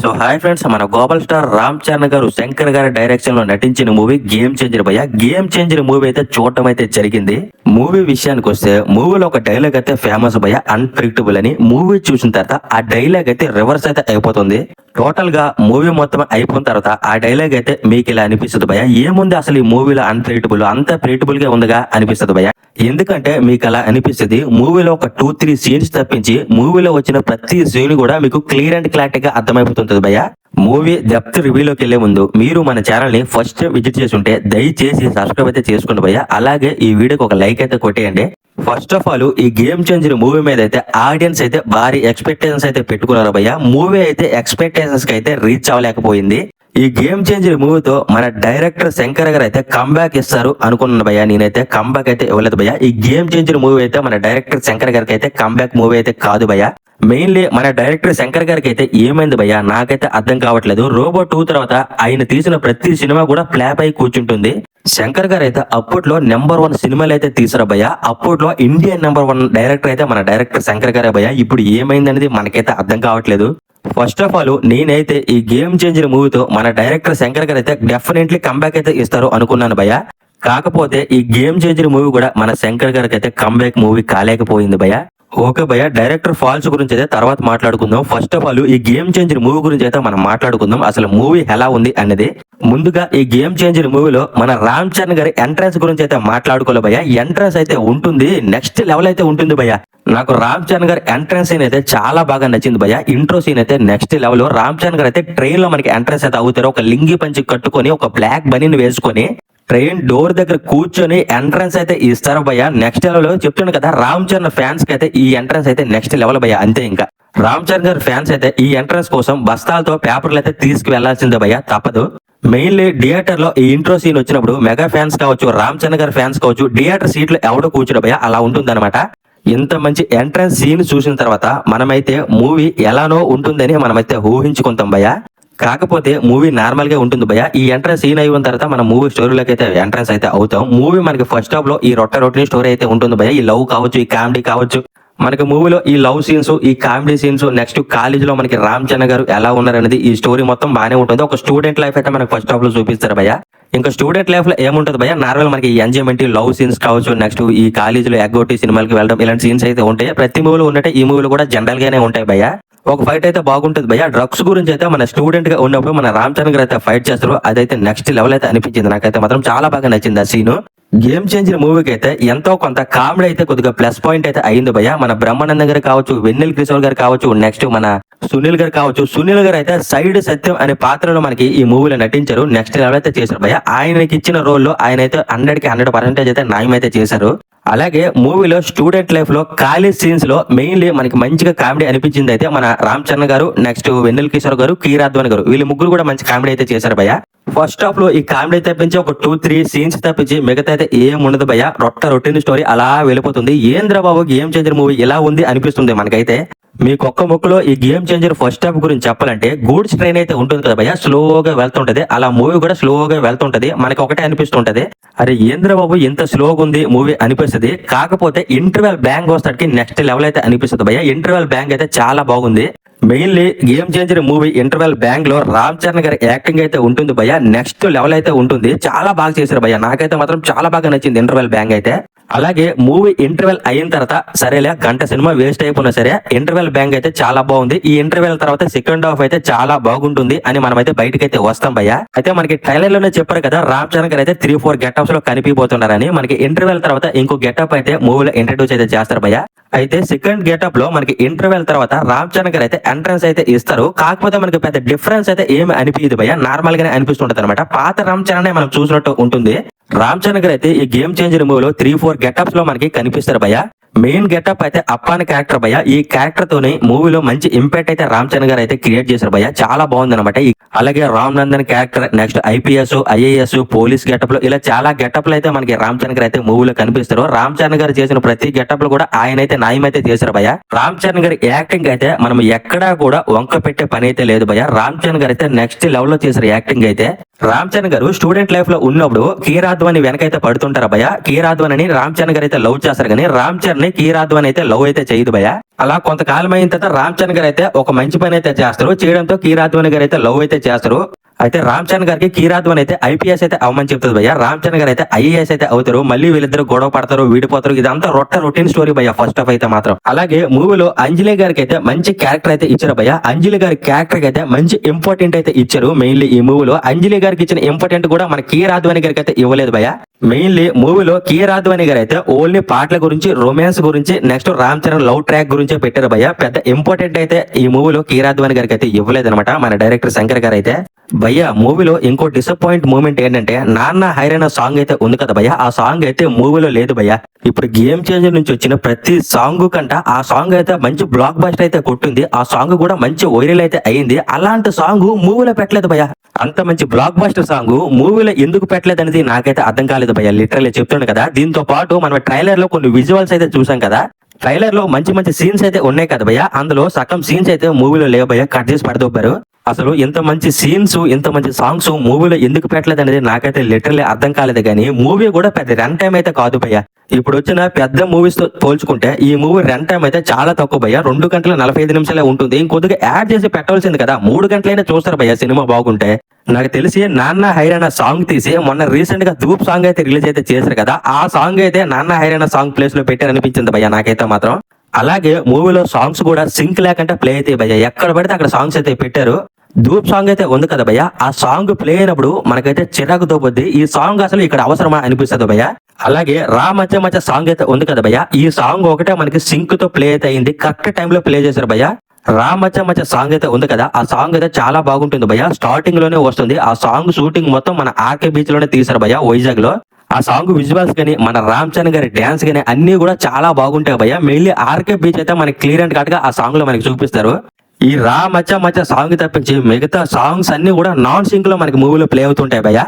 So hi friends, మన global star Ram Charan గారు శంకర్ గారి డైరెక్షన్ లో నటించిన మూవీ గేమ్ చేంజర్ భయ్య. గేమ్ చేంజర్ మూవీ అయితే చూడటం అయితే జరిగింది. మూవీ విషయానికి వస్తే మూవీలో ఒక డైలాగ్ అయితే ఫేమస్ భయ్య, అన్ప్రెడిక్టబుల్ అని. మూవీ చూసిన తర్వాత ఆ డైలాగ్ అయితే రివర్స్ అయితే అయిపోతుంది. టోటల్ గా మూవీ మొత్తం అయిపోయిన తర్వాత ఆ డైలాగ్ అయితే మీకు ఇలా అనిపిస్తుంది భయ్య, ఏముంది అసలు ఈ మూవీలో అన్ప్రెడిక్టబుల్, అంత ప్రెడిక్టబుల్ గా ఉందిగా అనిపిస్తుంది భయ్య. ఎందుకంటే మీకు అలా అనిపిస్తుంది, మూవీలో ఒక 2-3 సీన్స్ తప్పించి మూవీలో వచ్చిన ప్రతి సీన్ కూడా మీకు క్లియర్ అండ్ క్లారిటీగా అర్థమైపోతుంది భయ్య. మూవీ డెప్త్ రివ్యూలోకి వెళ్లే ముందు మీరు మన ఛానల్ ని ఫస్ట్ విజిట్ చేసి ఉంటే దయచేసి సబ్స్క్రైబ్ అయితే చేసుకోండి భయ్య. అలాగే ఈ వీడియోకి ఒక లైక్ అయితే కొట్టేయండి. ఫస్ట్ ఆఫ్ ఆల్ ఈ గేమ్ చేంజర్ మూవీ మీద అయితే ఆడియన్స్ అయితే భారీ ఎక్స్పెక్టేషన్స్ అయితే పెట్టుకున్నారు భయ్య. మూవీ అయితే ఎక్స్పెక్టేషన్స్ కి అయితే రీచ్ అవ్వలేకపోయింది. ఈ గేమ్ చేంజర్ మూవీతో మన డైరెక్టర్ శంకర్ గారు అయితే కంబ్యాక్ ఇస్తారు అనుకున్నాను భయ్య. నేనైతే కంబ్యాక్ అయితే ఇవ్వలేదు భయ్య. ఈ గేమ్ చేంజర్ మూవీ అయితే మన డైరెక్టర్ శంకర్ గారికి అయితే కంబ్యాక్ మూవీ అయితే కాదు భయ్య. మెయిన్లీ మన డైరెక్టర్ శంకర్ గారికి అయితే ఏమైంది భయ్య నాకైతే అర్థం కావట్లేదు. రోబో 2 తర్వాత ఆయన తీసిన ప్రతి సినిమా కూడా ఫ్లాప్ అయి కూర్చుంటుంది. శంకర్ గారు అయితే అప్పట్లో నెంబర్ 1 సినిమాలు అయితే తీసారు భయ్య. అప్పట్లో ఇండియన్ నెంబర్ 1 డైరెక్టర్ అయితే మన డైరెక్టర్ శంకర్ గారే భయ్య. ఇప్పుడు ఏమైంది అనేది మనకైతే అర్థం కావట్లేదు. ఫస్ట్ ఆఫ్ ఆల్ నేనైతే ఈ గేమ్ చేంజర్ మూవీతో మన డైరెక్టర్ శంకర్ గారు అయితే డెఫినెట్లీ కంబ్యాక్ అయితే ఇస్తారు అనుకున్నాను భయ్య. కాకపోతే ఈ గేమ్ చేంజర్ మూవీ కూడా మన శంకర్ గారికి అయితే కంబ్యాక్ మూవీ కాలేకపోయింది భయ్య. ఓకే భయ్య, డైరెక్టర్ ఫాల్స్ గురించి అయితే తర్వాత మాట్లాడుకుందాం. ఫస్ట్ ఆఫ్ ఆల్ ఈ గేమ్ చేంజర్ మూవీ గురించి అయితే మనం మాట్లాడుకుందాం. అసలు మూవీ ఎలా ఉంది అనేది. ముందుగా ఈ గేమ్ చేంజర్ మూవీలో మన రామ్ చరణ్ గారి ఎంట్రన్స్ గురించి అయితే మాట్లాడుకోవాలి భయ్య. ఎంట్రన్స్ అయితే ఉంటుంది, నెక్స్ట్ లెవెల్ అయితే ఉంటుంది భయ్య. నాకు రామ్ చరణ్ గారి ఎంట్రన్స్ సీన్ అయితే చాలా బాగా నచ్చింది భయ్య. ఇంట్రో సీన్ అయితే నెక్స్ట్ లెవెల్. రామ్ చరణ్ గారు అయితే ట్రైన్ లో మనకి ఎంట్రన్స్ అయితే అవుతారు. ఒక లింగి పంచి కట్టుకొని ఒక బ్లాక్ బనీని వేసుకొని ట్రైన్ డోర్ దగ్గర కూర్చొని ఎంట్రన్స్ అయితే ఇస్తారు భయ్య. నెక్స్ట్ లెవెల్ చెప్తున్నాను కదా, రామ్ చరణ్ ఫ్యాన్స్ కి అయితే ఈ ఎంట్రన్స్ అయితే నెక్స్ట్ లెవెల్ భయ్య. అంతే, ఇంకా రామ్ చరణ్ గారి ఫ్యాన్స్ అయితే ఈ ఎంట్రన్స్ కోసం బస్తాలతో పేపర్లు అయితే తీసుకువెళ్లాల్సిందే భయ్య, తప్పదు. మెయిన్లీ థియేటర్ లో ఈ ఇంట్రో సీన్ వచ్చినప్పుడు మెగా ఫ్యాన్స్ కావచ్చు, రామ్ చరణ్ గారి ఫ్యాన్స్ కావచ్చు, థియేటర్ సీట్లు ఎవడో కూర్చోడు భయ్య, అలా ఉంటుంది అనమాట. ఇంత మంచి ఎంట్రన్స్ సీన్ చూసిన తర్వాత మనమైతే మూవీ ఎలానో ఉంటుందని మనమైతే ఊహించుకుంటాం భయ్య. కాకపోతే మూవీ నార్మల్ గా ఉంటుంది భయ్య. ఈ ఎంట్రన్స్ సీన్ అయిన తర్వాత మనం మూవీ స్టోరీలోకి అయితే ఎంట్రన్స్ అయితే అవుతాం. మూవీ మనకి ఫస్ట్ హాఫ్ లో ఈ రొట్టె స్టోరీ అయితే ఉంటుంది భయ్య. ఈ లవ్ కావచ్చు, ఈ కామెడీ కావచ్చు, మనకి మూవీలో ఈ లవ్ సీన్స్, ఈ కామెడీ సీన్స్, నెక్స్ట్ కాలేజ్ లో మనకి రామ్ చరణ్ గారు ఎలా ఉన్నారనేది ఈ స్టోరీ మొత్తం బాగానే ఉంటుంది. ఒక స్టూడెంట్ లైఫ్ అయితే మనకి ఫస్ట్ హాఫ్ లో చూపిస్తారు భయ్య. ఇంకా స్టూడెంట్ లైఫ్ లో ఏముంటుంది భయ్య, నార్మల్ మనకి ఎంజాయ్మెంట్, లవ్ సీన్స్ కావచ్చు, నెక్స్ట్ ఈ కాలేజీలో ఎగ్గొట్టి సినిమాలకి వెళ్ళడం, ఇలాంటి సీన్స్ అయితే ఉంటాయి. ప్రతి మూవీలో ఉన్నట్టే ఈ మూవీలో కూడా జనరల్ గానే ఉంటాయి భయ్య. ఒక ఫైట్ అయితే బాగుంటుంది భయ్య. డ్రగ్స్ గురించి అయితే మన స్టూడెంట్ గా ఉన్నప్పుడు మన రామ్ చరణ్ గారు అయితే ఫైట్ చేస్తారు. అదైతే నెక్స్ట్ లెవెల్ అయితే అనిపించింది. నాకైతే మాత్రం చాలా బాగా నచ్చింది ఆ సీన్. గేమ్ చేంజర్ మూవీకి అయితే ఎంతో కొంత కామెడీ అయితే కొద్దిగా ప్లస్ పాయింట్ అయితే అయింది భయ్య. మన బ్రహ్మానంద గారు కావచ్చు, వెన్నెల కిషోర్ గారు కావచ్చు, నెక్స్ట్ మన సునీల్ గారు కావచ్చు. సునీల్ గారు అయితే సైడ్ సత్యం అనే పాత్రలో మనకి ఈ మూవీలో నటించారు. నెక్స్ట్ లెవెల్ అయితే చేశారు భయ్య. ఆయనకి ఇచ్చిన రోల్లో ఆయన అయితే 100కి 100% అయితే న్యాయం అయితే చేశారు. అలాగే మూవీలో స్టూడెంట్ లైఫ్ లో కాలేజ్ సీన్స్ లో మెయిన్లీ మనకి మంచిగా కామెడీ అనిపించింది అయితే మన రామ్ చరణ్ గారు, నెక్స్ట్ వెన్నెల కిషోర్ గారు, కీరాద్వాన్ గారు, వీళ్ళు ముగ్గురు కూడా మంచి కామెడీ అయితే చేశారు భయ్య. ఫస్ట్ హాఫ్ లో ఈ కామెడీ తప్పించి ఒక 2-3 సీన్స్ తప్పించి మిగతా అయితే ఏం ఉండదు భయ్య. రొట్టె స్టోరీ అలా వెళ్ళిపోతుంది. ఏంద్ర బాబు గేమ్ చేంజర్ మూవీ ఇలా ఉంది అనిపిస్తుంది మనకైతే. మీకు ఒక్క ముక్కలో ఈ గేమ్ చేంజర్ ఫస్ట్ హాఫ్ గురించి చెప్పాలంటే, గూడ్స్ ట్రైన్ అయితే ఉంటుంది కదా భయ్య, స్లోగా వెళ్తుంటది. అలా మూవీ కూడా స్లోగా వెళ్తుంటది. మనకి ఒకటే అనిపిస్తుంటది, అరే ఏంద్ర బాబు ఇంత స్లోగా ఉంది మూవీ అనిపిస్తుంది. కాకపోతే ఇంటర్వెల్ బ్యాంగ్ వస్తాడికి నెక్స్ట్ లెవెల్ అయితే అనిపిస్తుంది భయ్య. ఇంటర్వెల్ బ్యాంగ్ అయితే చాలా బాగుంది. Mainly game changer movie interval bang లో రామ్ చరణ్ గారి యాక్టింగ్ అయితే ఉంటుంది భయ్య, నెక్స్ట్ లెవెల్ అయితే ఉంటుంది. చాలా బాగా చేశారు భయ్య. నాకైతే మాత్రం చాలా బాగా నచ్చింది ఇంటర్వెల్ బ్యాంగ్ అయితే. అలాగే మూవీ ఇంటర్వెల్ అయిన తర్వాత సరేలే, గంట సినిమా వేస్ట్ అయిపోయినా సరే ఇంటర్వెల్ బ్యాంగ్ అయితే చాలా బాగుంది. ఈ ఇంటర్వెల్ తర్వాత సెకండ్ హాఫ్ అయితే చాలా బాగుంటుంది అని మనం అయితే బయటకి అయితే వస్తాం భయ్య. అయితే మనకి ట్రైలర్ లోనే చెప్పారు కదా, రామ్ చరణ్ గారు అయితే 3-4 గెటప్స్ లో కనిపిపోతున్నారని. మనకి ఇంటర్వెల్ తర్వాత ఇంకో గెటప్ అయితే మూవీలో ఇంట్రడ్యూస్ అయితే చేస్తారు భయ్య. అయితే సెకండ్ గెటప్ లో మనకి ఇంటర్వెల్ తర్వాత రామ్ చరణ్ గారు అయితే ఎంట్రన్స్ అయితే ఇస్తారు. కాకపోతే మనకి పెద్ద డిఫరెన్స్ అయితే ఏమి అనిపించదు భయ్య, నార్మల్ గానే అనిపిస్తుంటది అనమాట. పాత రామ్ చరణ్ మనం చూసినట్టు ఉంటుంది. రామ్ చరణ్ గారు అయితే ఈ గేమ్ చేంజర్ మూవీలో 3-4 గెటప్స్ లో మనకి కనిపిస్తారు భయ్య. మెయిన్ గెటప్ అయితే అప్పాని క్యారెక్టర్ భయ్య. ఈ క్యారెక్టర్ తోని మూవీలో మంచి ఇంపాక్ట్ అయితే రామ్ చరణ్ గారు అయితే క్రియేట్ చేశారు భయ్య. చాలా బాగుంది అనమాట. అలాగే Ram Nandan character, next IPS, IAS, police getup లో ఇలా చాలా గెటప్ లో అయితే మనకి రామ్ చరణ్ గారు అయితే మూవీలో కనిపిస్తారు. రామ్ చరణ్ గారు చేసిన ప్రతి గెటప్ లో కూడా ఆయన అయితే న్యాయం అయితే చేశారు భయ్య. రామ్ చరణ్ గారి యాక్టింగ్ అయితే మనం ఎక్కడా కూడా వంక పెట్టే పని అయితే లేదు భయ్య. రామ్ చరణ్ గారు అయితే నెక్స్ట్ లెవెల్ లో చేశారు యాక్టింగ్ అయితే. రామ్ చరణ్ గారు స్టూడెంట్ లైఫ్ లో ఉన్నప్పుడు కీరాద్వాని వెనకైతే పడుతుంటారు భయ. కీరాద్వాన్ అని రామ్ చరణ్ గారు అయితే లవ్ చేస్తారు, కానీ రామ్ చరణ్ ని కీరాద్వాన్ అయితే లవ్ అయితే చేయదు భయ. అలా కొంతకాలం అయిన తర్వాత రామ్ చరణ్ గారు అయితే ఒక మంచి పని అయితే చేస్తారు, చేయడంతో కీరాద్వాని గారు అయితే లవ్ అయితే చేస్తారు. అయితే రామ్ చరణ్ గారికి కీరాద్వాన్ అయితే ఐపీఎస్ అయితే అవ్వమని చెప్తుంది భయ్య. రామ్ చరణ్ గారు అయితే ఐఏఎస్ అయితే అవుతారు. మళ్ళీ వీళ్ళిద్దరు గొడవ పడతారు, విడిపోతారు. ఇదంతా రొటీన్ స్టోరీ భయ్య ఫస్ట్ ఆఫ్ అయితే మాత్రం. అలాగే మూవీలో అంజలి గారికి అయితే మంచి క్యారెక్టర్ అయితే ఇచ్చారు భయ్య. అంజలి గారి క్యారెక్టర్ అయితే మంచి ఇంపార్టెంట్ అయితే ఇచ్చారు. మెయిన్లీ ఈ మూవీలో అంజలి గారికి ఇచ్చిన ఇంపార్టెంట్ కూడా మన కీరాద్వాని గారికి అయితే ఇవ్వలేదు భయ్య. మెయిన్లీ మూవీలో కీరాద్వాని గారు అయితే ఓన్లీ పాటల గురించి, రొమాన్స్ గురించి, next Ram Charan love track గురించే పెట్టారు భయ్య. పెద్ద ఇంపార్టెంట్ అయితే ఈ మూవీలో కీరాద్వాని గారికి అయితే ఇవ్వలేదు అనమాట మన డైరెక్టర్ శంకర్ గారు అయితే. భయ్య మూవీలో ఇంకో డిసప్పాయింట్ మూమెంట్ ఏంటంటే నాన్న హైరైన సాంగ్ అయితే ఉంది కదా భయ్య, ఆ సాంగ్ అయితే మూవీలో లేదు భయ్య. ఇప్పుడు గేమ్ చేంజర్ నుంచి వచ్చిన ప్రతి సాంగ్ కంట ఆ సాంగ్ అయితే మంచి బ్లాక్ బస్టర్ అయితే కొట్టింది. ఆ సాంగ్ కూడా మంచి వైరల్ అయితే అయింది. అలాంటి సాంగ్ మూవీలో పెట్టలేదు భయ్య. అంత మంచి బ్లాక్ బస్టర్ సాంగ్ మూవీలో ఎందుకు పెట్టలేదు అనేది నాకైతే అర్థం కాలేదు భయ్య. లిటరల్లీ చెప్తుండే కదా. దీంతో పాటు మనం ట్రైలర్ లో కొన్ని విజువల్స్ అయితే చూసాం కదా. ట్రైలర్ లో మంచి మంచి సీన్స్ అయితే ఉన్నాయి కదా భయ్య. అందులో సగం సీన్స్ అయితే మూవీలో లేవు భయ్య, కట్ చేసి పడదొబ్బారు. అసలు ఇంత మంచి సీన్స్, ఇంత మంచి సాంగ్స్ మూవీలో ఎందుకు పెట్టలేదు అనేది నాకైతే లిటరల్లీ అర్థం కాలేదు. కానీ మూవీ కూడా పెద్ద రన్ టైం అయితే కాదు భయ్య. ఇప్పుడు వచ్చిన పెద్ద మూవీస్ తో పోల్చుకుంటే ఈ మూవీ రన్ టైం అయితే చాలా తక్కువ భయ్య. 2 గంటల 45 నిమిషాలే ఉంటుంది. ఇంకొద్దిగా యాడ్ చేసి పెట్టాల్సింది కదా. 3 గంటలైనా చూస్తారు భయ్య సినిమా బాగుంటే. నాకు తెలిసి నాన్న హైరాణ సాంగ్ తీసి మొన్న రీసెంట్ గా ధూప్ సాంగ్ అయితే రిలీజ్ అయితే చేశారు కదా, ఆ సాంగ్ అయితే నాన్న హైరాణ సాంగ్ ప్లేస్ లో పెట్టారు అనిపించింది భయ్య నాకైతే మాత్రం. అలాగే మూవీలో సాంగ్స్ కూడా సింక్ లేకుండా ప్లే అయితే భయ్య. ఎక్కడ పడితే అక్కడ సాంగ్స్ అయితే పెట్టారు. ధూప్ సాంగ్ అయితే ఉంది కదా భయ్య, ఆ సాంగ్ ప్లే అయినప్పుడు మనకైతే చిరాకు తోపొద్ది. ఈ సాంగ్ అసలు ఇక్కడ అవసరమా అనిపిస్తుంది భయ్య. అలాగే రా మధ్య మధ్య సాంగ్ అయితే ఉంది కదా భయ్య, ఈ సాంగ్ ఒకటే మనకి సింక్ తో ప్లే అయితే అయింది. కరెక్ట్ టైంలో ప్లే చేశారు భయ్య. రా మధ్య మధ్య సాంగ్ అయితే ఉంది కదా, ఆ సాంగ్ అయితే చాలా బాగుంటుంది భయ్య. స్టార్టింగ్ లోనే వస్తుంది. ఆ సాంగ్ షూటింగ్ మొత్తం మన ఆర్కే బీచ్ లోనే తీశారు భయ్య, వైజాగ్ లో. ఆ సాంగ్ విజువల్స్ గానీ, మన రామ్ చరణ్ గారి డాన్స్ గానీ అన్ని కూడా చాలా బాగుంటాయి భయ్య. మెయిన్లీ ఆర్కే బీచ్ అయితే మనకి క్లియర్ అండ్ కట్ గా ఆ సాంగ్ లో మనకి చూపిస్తారు. ఈ రా మధ్య మధ్య సాంగ్ తప్పించి మిగతా సాంగ్స్ అన్ని కూడా నాన్ సింక్ లో మనకి మూవీలో ప్లే అవుతుంటాయి భయ్య.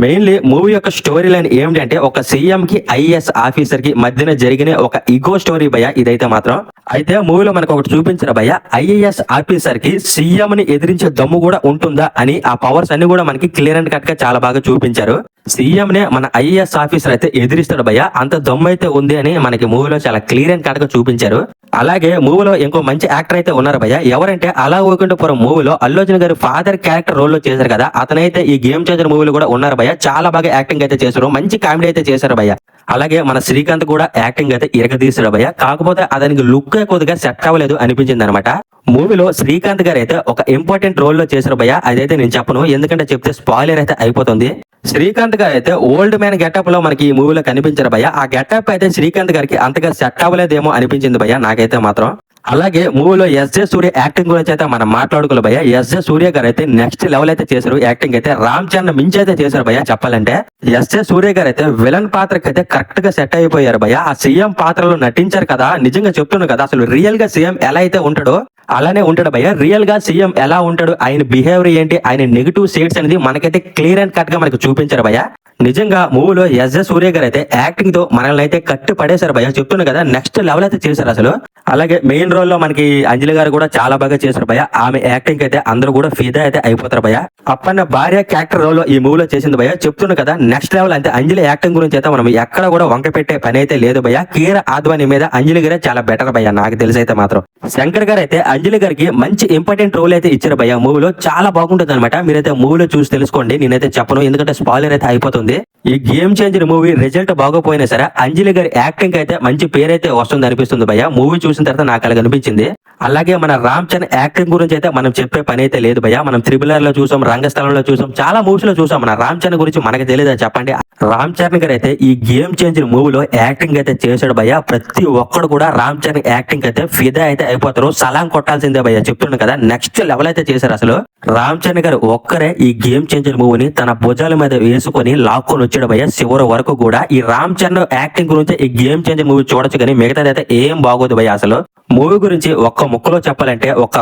మెయిన్లీ మూవీ యొక్క స్టోరీ లైన్ ఏమిటంటే ఒక సీఎం కి ఐఏఎస్ ఆఫీసర్ కి మధ్యన జరిగిన ఒక ఇగో స్టోరీ భయ్య ఇదైతే మాత్రం. అయితే మూవీలో మనకు ఒకటి చూపించారు భయ్య, ఐఏఎస్ ఆఫీసర్ కి సీఎం ని ఎదిరించే దమ్ము కూడా ఉంటుందా అని. ఆ పవర్స్ అన్ని కూడా మనకి క్లియర్ అండ్ కట్ గా చాలా బాగా చూపించారు. సీఎం నే మన ఐఏఎస్ ఆఫీసర్ అయితే ఎదిరిస్తాడు భయ్య, అంత దమ్ము అయితే ఉంది అని మనకి మూవీలో చాలా క్లియర్ అండ్ కట్ గా చూపించారు. అలాగే మూవీలో ఇంకో మంచి యాక్టర్ అయితే ఉన్నారు భయ్య. ఎవరంటే అలా వైకుంఠపురం మూవీలో అల్లు అర్జున్ గారి ఫాదర్ క్యారెక్టర్ రోల్ లో చేశారు కదా, అతనైతే ఈ గేమ్ చేంజర్ మూవీలో కూడా ఉన్నారు భయ్య. చాలా బాగా యాక్టింగ్ అయితే చేశారు, మంచి కామెడీ అయితే చేశారు భయ్య. అలాగే మన శ్రీకాంత్ కూడా యాక్టింగ్ అయితే ఇరగదీశాడు భయ్య. కాకపోతే అతనికి లుక్ కొద్దిగా సెట్ అవ్వలేదు అనిపించింది అనమాట. మూవీలో శ్రీకాంత్ గారు అయితే ఒక ఇంపార్టెంట్ రోల్ లో చేశారు భయ్య. అదైతే నేను చెప్పను, ఎందుకంటే చెప్తే స్పాయిలర్ అయితే అయిపోతుంది. శ్రీకాంత్ గారు అయితే ఓల్డ్ మ్యాన్ గెటప్ లో మనకి ఈ మూవీలో కనిపించారు భయ్య. ఆ గెటప్ అయితే శ్రీకాంత్ గారికి అంతగా సెట్ అవ్వలేదేమో అనిపించింది భయ్య నాకైతే మాత్రం. అలాగే మూవీలో ఎస్జే సూర్య యాక్టింగ్ గురించి అయితే మనం మాట్లాడుకోవాలి భయ్య. ఎస్జే సూర్య గారు అయితే నెక్స్ట్ లెవెల్ అయితే చేశారు. యాక్టింగ్ అయితే రామ్ చరణ్ మించి అయితే చేశారు భయ్య చెప్పాలంటే. ఎస్జే సూర్య గారు అయితే విలన్ పాత్రకి అయితే కరెక్ట్ గా సెట్ అయిపోయారు భయ్య. ఆ సీఎం పాత్రలో నటించారు కదా, నిజంగా చెప్తున్నాను కదా, అసలు రియల్ గా సీఎం ఎలా అయితే ఉంటాడో అలానే ఉంటాడు భయ్య. రియల్ గా సీఎం ఎలా ఉంటాడు, ఆయన బిహేవియర్ ఏంటి, ఆయన నెగిటివ్ షేడ్స్ అనేది మనకైతే క్లియర్ అండ్ కట్ గా మనకు చూపించారు భయ్య. నిజంగా మూవీలో ఎస్జే సూర్య గారు అయితే యాక్టింగ్ తో మనల్ని అయితే కట్టి పడేశారు భయ్య. చెప్తున్నా కదా, నెక్స్ట్ లెవెల్ అయితే చేశారు అసలు. అలాగే మెయిన్ రోల్ లో మనకి అంజలి గారు కూడా చాలా బాగా చేశారు భయ్య. ఆమె యాక్టింగ్ అయితే అందరూ కూడా ఫిదా అయితే అయిపోతారు భయ్య. అప్పన్న భార్య క్యారెక్టర్ రోల్ లో ఈ మూవీలో చేసింది భయ్య. చెప్తున్నా కదా, నెక్స్ట్ లెవెల్. అంటే అంజలి యాక్టింగ్ గురించి అయితే మనం ఎక్కడ కూడా వంక పెట్టే పని అయితే లేదు భయ్య. కీర ఆద్వాని మీద అంజలి గారే చాలా బెటర్ భయ్య నాకు తెలిసి అయితే మాత్రం. శంకర్ గారు అయితే అంజలి గారికి మంచి ఇంపార్టెంట్ రోల్ అయితే ఇచ్చారు భయ్య. మూవీలో చాలా బాగుంటుంది అనమాట. మీరైతే మూవీలో చూసి తెలుసుకోండి, నేనైతే చెప్పను ఎందుకంటే స్పాయిలర్ అయితే అయిపోతుంది. ఈ గేమ్ చేంజర్ మూవీ రిజల్ట్ బాగోపోయినా సరే అంజలి గారి యాక్టింగ్ అయితే మంచి పేరైతే వస్తుంది అనిపిస్తుంది భయ్య. మూవీ చూసిన తర్వాత నాకు అలాగ అనిపించింది. అలాగే మన రామ్ చరణ్ యాక్టింగ్ గురించి అయితే మనం చెప్పే పని అయితే లేదు భయ్య. మనం త్రిబులర్ లో చూసాం, రంగస్థలంలో చూసాం, చాలా మూవీస్ లో చూసాం. మన రామ్ చరణ్ గురించి మనకి తెలియదా చెప్పండి. రామ్ చరణ్ గారు అయితే ఈ గేమ్ చేంజర్ మూవీలో యాక్టింగ్ అయితే చేశాడు భయ్య. ప్రతి ఒక్కడు కూడా రామ్ చరణ్ యాక్టింగ్ అయితే ఫిదా అయితే అయిపోతారు, సలాం కొట్టాల్సిందే భయ్య. చెప్తున్నాను కదా, నెక్స్ట్ లెవెల్ అయితే చేశారు అసలు. రామ్ చరణ్ గారు ఒక్కరే ఈ గేమ్ చేంజర్ మూవీని తన భుజాల మీద వేసుకొని లాక్కొని వచ్చాడు భయ్య చివరి వరకు కూడా. ఈ రామ్ చరణ్ యాక్టింగ్ గురించి ఈ గేమ్ చేంజర్ మూవీ చూడొచ్చు, కానీ మిగతాది అయితే ఏం బాగోదు భయ్య అసలు. మూవీ గురించి ఒక్క ముక్కలో చెప్పాలంటే ఒక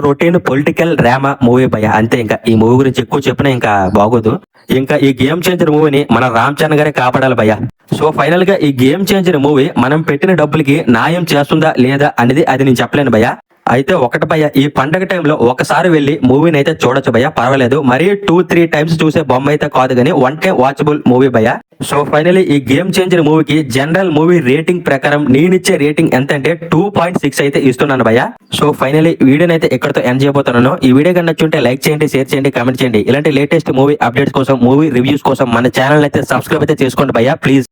రొటీన్ పొలిటికల్ డ్రామా మూవీ భయ్య, అంతే. ఇంకా ఈ మూవీ గురించి ఎక్కువ చెప్పినా ఇంకా బాగోదు. ఇంకా ఈ గేమ్ చేంజర్ మూవీని మన రామ్ చరణ్ గారే కాపాడాలి భయ్య. సో ఫైనల్ గా ఈ గేమ్ చేంజర్ మూవీ మనం పెట్టిన డబ్బులకి న్యాయం చేస్తుందా లేదా అనేది అది నేను చెప్పలేను భయ్య. అయితే ఒకటి భయ్య, ఈ పండగ టైంలో ఒకసారి వెళ్ళి మూవీని అయితే చూడొచ్చు భయ్య, పర్వాలేదు. మరీ 2-3 టైమ్స్ చూసే బొమ్మ అయితే కాదు కానీ వన్ టైం వాచబుల్ మూవీ భయ్య. సో ఫైనలీ ఈ గేమ్ చేంజర్ మూవీకి జనరల్ మూవీ రేటింగ్ ప్రకారం నేనిచ్చే రేటింగ్ ఎంత అంటే 2.6 అయితే ఇస్తున్నాను భయ్య. సో ఫైనలీ వీడియోని అయితే ఎక్కడితో ఎండ్ చేయబోతున్నాను. ఈ వీడియో కన్నా నచ్చుంటే లైక్ చేయండి, షేర్ చేయండి, కామెంట్ చేయండి. ఇలాంటి లేటెస్ట్ మూవీ అప్డేట్స్ కోసం, మూవీ రివ్యూస్ కోసం మన ఛానల్ అయితే సబ్స్క్రైబ్ అయితే చేసుకోండి భయ్య ప్లీజ్.